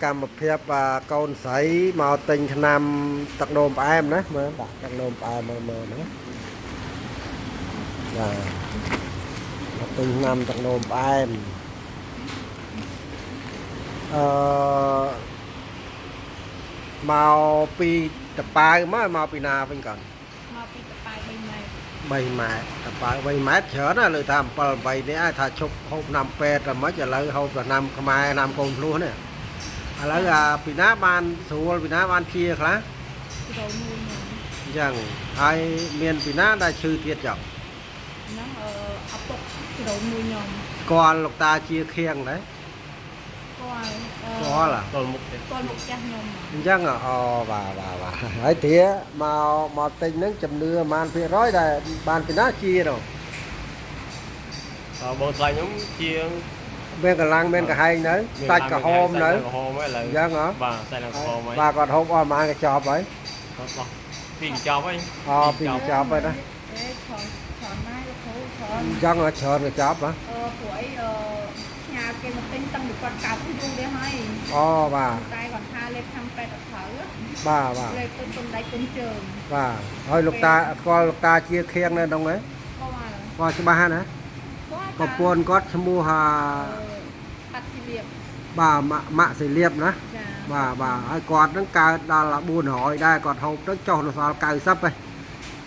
កម្មភាពកូនស្រីមកទិញថ្នាំទឹកនោមផ្អែមណាមើលដាក់ទឹកនោមផ្អែមមើលណាបាទទិញថ្នាំទឹកនោមផ្អែមមកពីតប៉ាវមកពីណាវិញកូនមកពីតប៉ាវ3 ម៉ែត្រតប៉ាវ3 ម៉ែត្រច្រើនណាលើថា7 8នេះថាឈប់ហូបណាំពេទ្យតែមិនឥឡូវហូបតែណាំខ្មែរណាំកូនភ្លោះនេះឥឡូវពីណាបានស្រួលពីណាបានជាខ្លះគីឡូមួយអញ្ចឹងហើយមានពីណាដែលឈឺទៀតចុះហ្នឹងអពុកគីឡូមួយខ្ញុំគាត់លោកតាជាខៀងដែរគាត់មុខទេគាត់មុខចាស់ខ្ញុំអញ្ចឹងបាទហើយធាមកទិញហ្នឹងចំនួនប្រហែល%ដែលបានពីណាជានោះបងថ្លៃខ្ញុំជាមានកម្លាំងមានកំហែងនៅសាច់ក្រហមនៅក្រហមឥឡូវអញ្ចឹងហ៎បាទសាច់ក្រហមហើយបាទគាត់ហូបអស់ប្រហែលកញ្ចប់ហើយពីកញ្ចប់ហើយពីកញ្ចប់ហើយណាច្រើនណាស់លោកគ្រូច្រើនអញ្ចឹងច្រើនកញ្ចប់ហ៎ព្រោះអីញ៉ាគេមកទិញតាំងពីគាត់កើតយូរដែរហើយបាទតែគាត់ថាលេខខាំពេទ្យអត់ត្រូវបាទលេខទៅទុំដៃទុំជើងបាទហើយលោកតាស្គាល់លោកតាជាខៀងនៅក្នុងហ្នឹងគាត់ច្បាស់ណាប្រពន្ធគាត់ឈ្មោះបាត់ស៊ីលៀបបាទម៉ាក់ស៊ីលៀបណាបាទហើយគាត់ហ្នឹងកើតដល់400ដែរគាត់ហូបទៅចុះដល់សល់90ឯង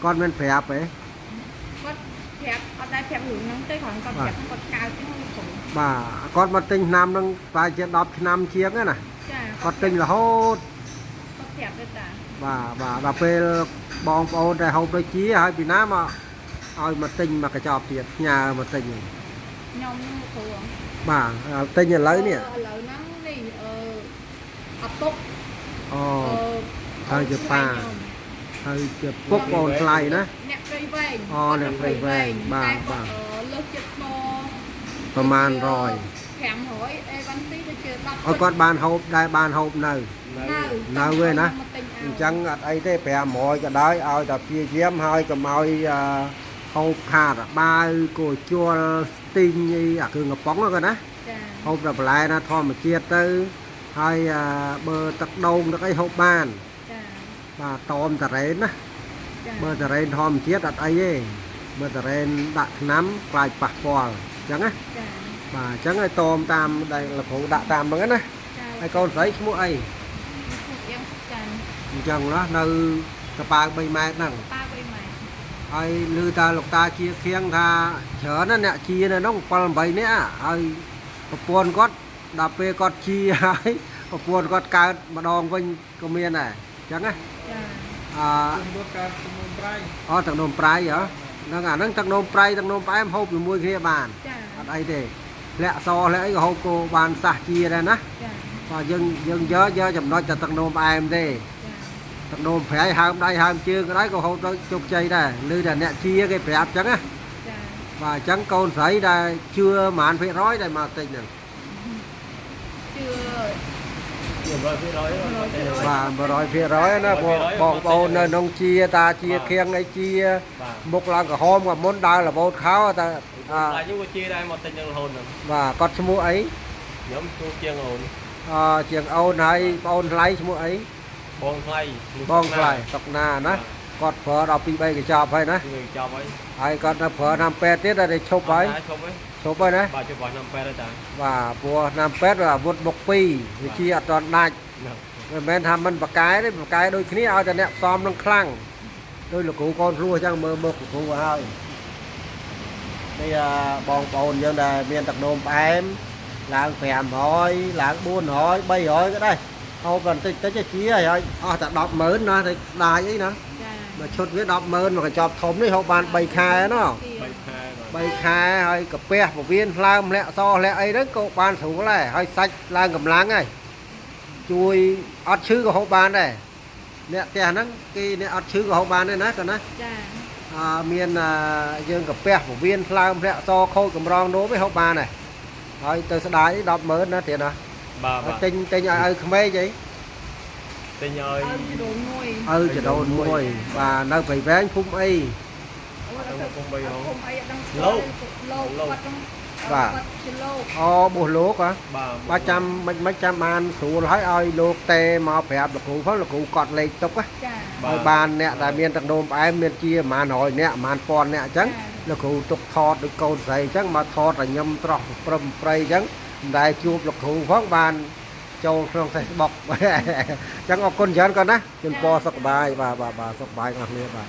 គាត់មិនប្រាប់ទេគាត់ប្រាប់អត់ដែរប្រាប់រឿងហ្នឹងទេគាត់ប្រាប់គាត់កើតហ្នឹងបាទគាត់មកទិញថ្នាំហ្នឹងប្រហែលជា10ឆ្នាំជាងណាគាត់ទិញរហូតគាត់ប្រាប់ទេតាបាទដល់ពេលបងប្អូនតែហូបដូចជាហើយពីណាមកឲ្យមកទិញមកកញ្ចប់ទៀតញ៉ាមកទិញខ្ញុំគ្រូបាទទិញឥឡូវនេះហ្នឹងនេះអពុកហើយជាប៉ាហើយជាពុកអូនថ្លៃណាអ្នកព្រៃវែងអ្នកព្រៃវែងបាទលើសចិត្តស្មប្រមាណ100 500អេវ៉ាន់ទីទៅជើ10ឲ្យគាត់បានហូបដែរបានហូបនៅវិញណាអញ្ចឹងអត់អីទេ500ក៏ដោយឲ្យតែព្យាយាមហើយកុំឲ្យហូបខាតបាវគោជលស្ទីងអីអាគ្រឿងកំប៉ុងហ្នឹងណាហូបតែបន្លែណាធម្មជាតិទៅហើយបើទឹកដូងទឹកអីហូបបានបាទតមតារ៉េនណាបើតារ៉េនធម្មជាតិអត់អីទេបើតារ៉េនដាក់ថ្នាំខ្លាចប៉ះពាល់អញ្ចឹងណាបាទអញ្ចឹងឲ្យតមតាមដែលលោកគ្រូដាក់តាមហ្នឹងណាហើយកូនស្រីឈ្មោះអីអញ្ចឹងណានៅកប៉ាវ3 ម៉ែត្រហ្នឹងហើយឮតាលោកតាជាខៀងថាច្រើនណាអ្នកជានៅនោះ7 8នាក់ហើយប្រពន្ធគាត់ដល់ពេលគាត់ជាហើយប្រពន្ធគាត់កើតម្ដងវិញក៏មានដែរអញ្ចឹងណាកើតទឹកនោមប្រៃទឹកនោមប្រៃហ៎ហ្នឹងអាហ្នឹងទឹកនោមប្រៃទឹកនោមផ្អែមហូបជាមួយគ្នាបានអត់អីទេលាក់សលាក់អីក៏ហូបគោបានសះជាដែរណាបាទយើងយកចំណុចតែទឹកនោមផ្អែមទេទឹកនោមប្រៃហើមដៃហើមជើងក៏ដោយក៏ហូបទៅជោគជ័យដែរឮតែអ្នកជាគេប្រាប់អញ្ចឹងណាបាទអញ្ចឹងកូនស្រីដែលជឿប្រហែល%ដែលមកទិញហ្នឹងជឿ100%បាទ100%ណាបងប្អូននៅក្នុងជាតាជាខៀងអីជាមុខឡើងក្រហមក៏មុនដើររវោតខោតែខ្លាចខ្ញុំក៏ជាដែរមកទិញនឹងរហូតហ្នឹងបាទគាត់ឈ្មោះអីខ្ញុំឈ្មោះជាងអូនជាងអូនហើយបងអូនថ្លៃឈ្មោះអីបងថ្លៃតុកណាណាគាត់ប្រើដល់2 3កញ្ចប់ហើយណាហើយគាត់នៅប្រើឆ្នាំពេទ្យទៀតតែឈប់ហើយឈប់ហើយណាបាទជប់ឆ្នាំពេទ្យហើយតាបាទព្រោះឆ្នាំពេទ្យអាវុធមុខ2វាជាអត់ទាន់ដាច់មិនមែនថាមិនបកកែទេបកកែដូចគ្នាឲ្យតែអ្នកផ្សំនឹងខ្លាំងដោយលោកគ្រូកូនគ្រូអញ្ចឹងមើលលោកគ្រូហើយនេះបងប្អូនយើងដែលមានទឹកនោមផ្អែមឡើង500ឡើង400 300ក៏ដែរហូបបន្តិចជាហើយអស់តែ100000ណាតែស្ដាយអីណាមកឈុតវា100000មកកញ្ចប់ធំនេះហូបបាន3 ខែណា3 ខែហើយកាពះពវៀនថ្លើមលាក់សលាក់អីហ្នឹងក៏បានស្រួលដែរហើយសាច់ឡើងកម្លាំងហើយជួយអត់ឈឺក៏ហូបបានដែរអ្នកផ្ទះហ្នឹងគេអ្នកអត់ឈឺក៏ហូបបានដែរណាកូនណាមានយើងកាពះពវៀនថ្លើមលាក់សខូចកម្រងនោមឯងហូបបានដែរហើយទៅស្ដាយ100000ណាទៀតណាបាទទិញឲ្យក្មេងអីទិញឲ្យចដូនមួយបាទនៅព្រៃវែងភូមិអីភូមិ3ហងលោកគាត់ បាទ គាត់ជាលោក អូបុះលោកហ៎ បាទ បើចាំមិនចាំបានស្រួលហើយឲ្យលោកទេមកប្រាប់លោកគ្រូផងលោកគ្រូកត់លេខទុកណា ចា ឲ្យបានអ្នកដែលមានទឹកនោមផ្អែមមានជាប្រហែល100នាក់ប្រហែល1000នាក់អញ្ចឹងលោកគ្រូទុកថតដូចកូនស្រីអញ្ចឹងមកថតឲ្យញឹមត្រោះព្រឹមព្រៃអញ្ចឹងមិនដែលជួបលោកគ្រូផងបានចូលក្នុង Facebook អញ្ចឹងអរគុណច្រើនគាត់ណាជូនពរសុខសប្បាយបាទសុខសប្បាយអស់គ្នាបាទ